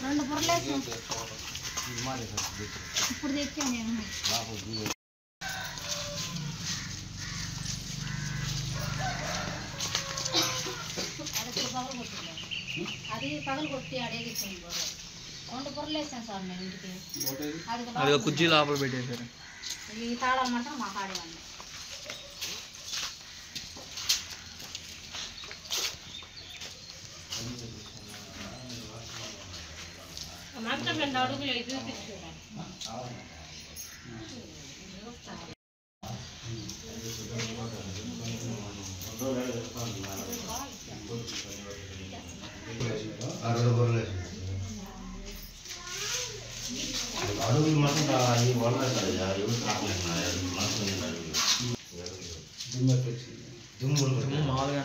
రెండు పొరలేసి ఇప్పుడు తెచ్చాను నేను. అది పగలు కొట్టి అడేగిచ్చాను. రెండు పొరలు వేసాను సార్ నేను ఇంటికి. అది కుర్చీ లోపల పెట్టేశారు. ఈ తాళాలు మాత్రం మా కాడేవాడిని. మాత్రం 2 అడుగులు ఇది చూపిస్తున్నాను. అడుగులు మాత్రం ఈ వల్ల ఎవరు కాకలేదు దుమ్ము మామూలుగా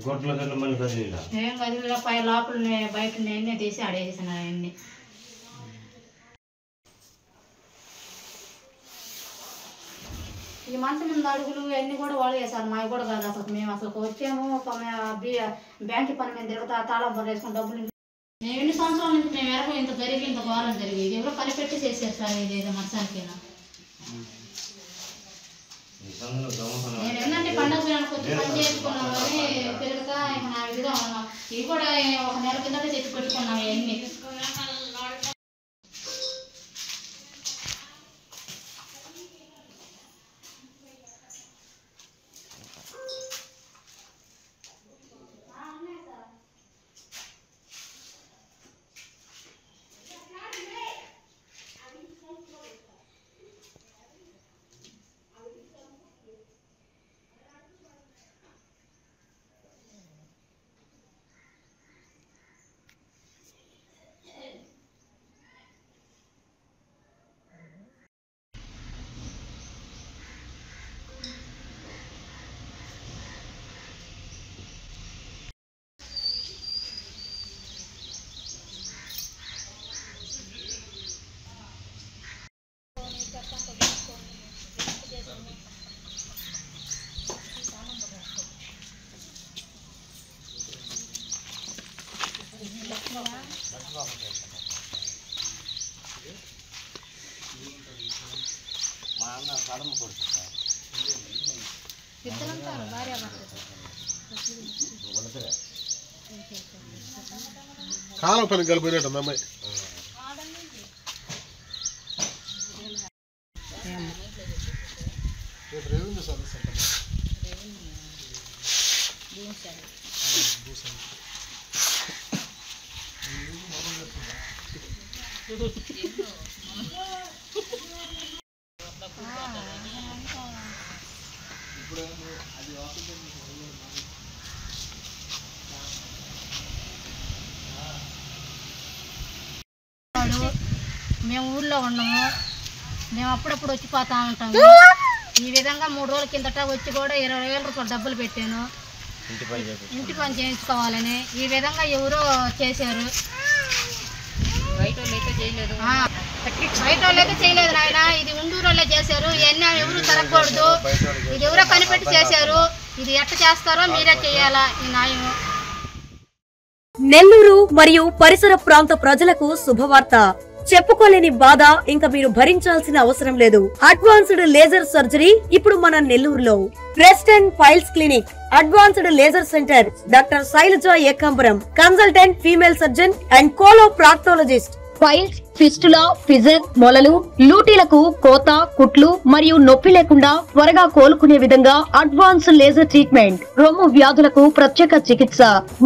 గొడ్ల గడ్డ మళ్ళీ కదిలిలా ఏం కదిలిలా పై లోపల బయట నేనే తీసి ఆడేసిన అవన్నీ. ఈ మంచం ముందు అడుగులు అన్నీ కూడా వాళ్ళు వేసారు. మావి కూడా కాదు అసలు. మేము అసలు వచ్చాము బ్యాంక్ పని మీద తిరుగుతా తాళం బొర్ర వేసుకుని డబ్బులు. మేము ఎన్ని సంవత్సరాల నుంచి మేము ఎరగ ఇంత జరిగి ఇంత ఘోరం జరిగేది. ఎవరో కనిపెట్టి చేసేది సార్ ఇది ఏదో మంచానికైనా. నేను ఏంటంటే పండుగ వచ్చి పని చేసుకున్నాము అని తిరుగుతా ఇక నా విధిగా ఉన్నాం. ఇవి కూడా ఒక నెల కిందట తెచ్చి పెట్టుకున్నాం ఇవన్నీ. మా అన్న కడమ కొడుకు కాలం పని కలిపినట్టు అమ్మాయి. రెవెన్యూ సర్వీస్ అంటే మేము ఊర్లో ఉన్నాము. మేము అప్పుడప్పుడు వచ్చిపోతా ఉంటాము. ఈ విధంగా 3 రోజుల కిందట వచ్చి కూడా 20,000 రూపాయలు డబ్బులు పెట్టాను ఇంటి పని చేయించుకోవాలని. ఈ విధంగా ఎవరో చేశారు. బయట వాళ్ళైతే చేయలేదు నాయన. ఇది ఉండూరు వాళ్ళే చేశారు. ఇవన్నీ ఎవరు తరగకూడదు. ఇది ఎవరో కనిపెట్టి చేశారు. ఇది ఎట్లా చేస్తారో మీరే చేయాలా ఈ న్యాయం. నెల్లూరు మరియు పరిసర ప్రాంత ప్రజలకు శుభవార్త. చెప్పుకోలేని బాధ ఇంకా మీరు భరించాల్సిన అవసరం లేదు. అడ్వాన్స్డ్ లేజర్ సర్జరీ ఇప్పుడు మన నెల్లూరులో. Breast and piles clinic, advanced laser centre, doctor Shailaja Ekambaram, consultant female surgeon and coloproctologist. Piles, fistula, fissure, మొలలు, లూటీలకు కోత, కుట్లు మరియు నొప్పి లేకుండా త్వరగా కోలుకునే విధంగా అడ్వాన్స్ లేజర్ ట్రీట్మెంట్. రొమ్ము వ్యాధులకు ప్రత్యేక చికిత్స.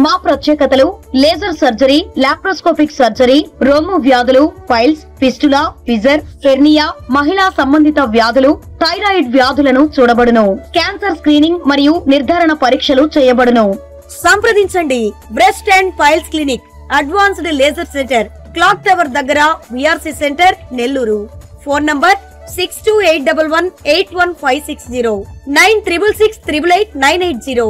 మా ప్రత్యేకతలు: లేజర్ సర్జరీ, లాప్రోస్కోపిక్ సర్జరీ, రొమ్ము వ్యాధులు, ఫైల్స్, ఫిస్టులా, ఫిజర్, హెర్నియా, మహిళా సంబంధిత వ్యాధులు, థైరాయిడ్ వ్యాధులను చూడబడును. క్యాన్సర్ స్క్రీనింగ్ మరియు నిర్ధారణ పరీక్షలు చేయబడును. సంప్రదించండి. Breast and piles clinic, advanced laser centre, clock tower దగ్గర, VRC centre, Nellore. Phone number 6281181560 9666888980.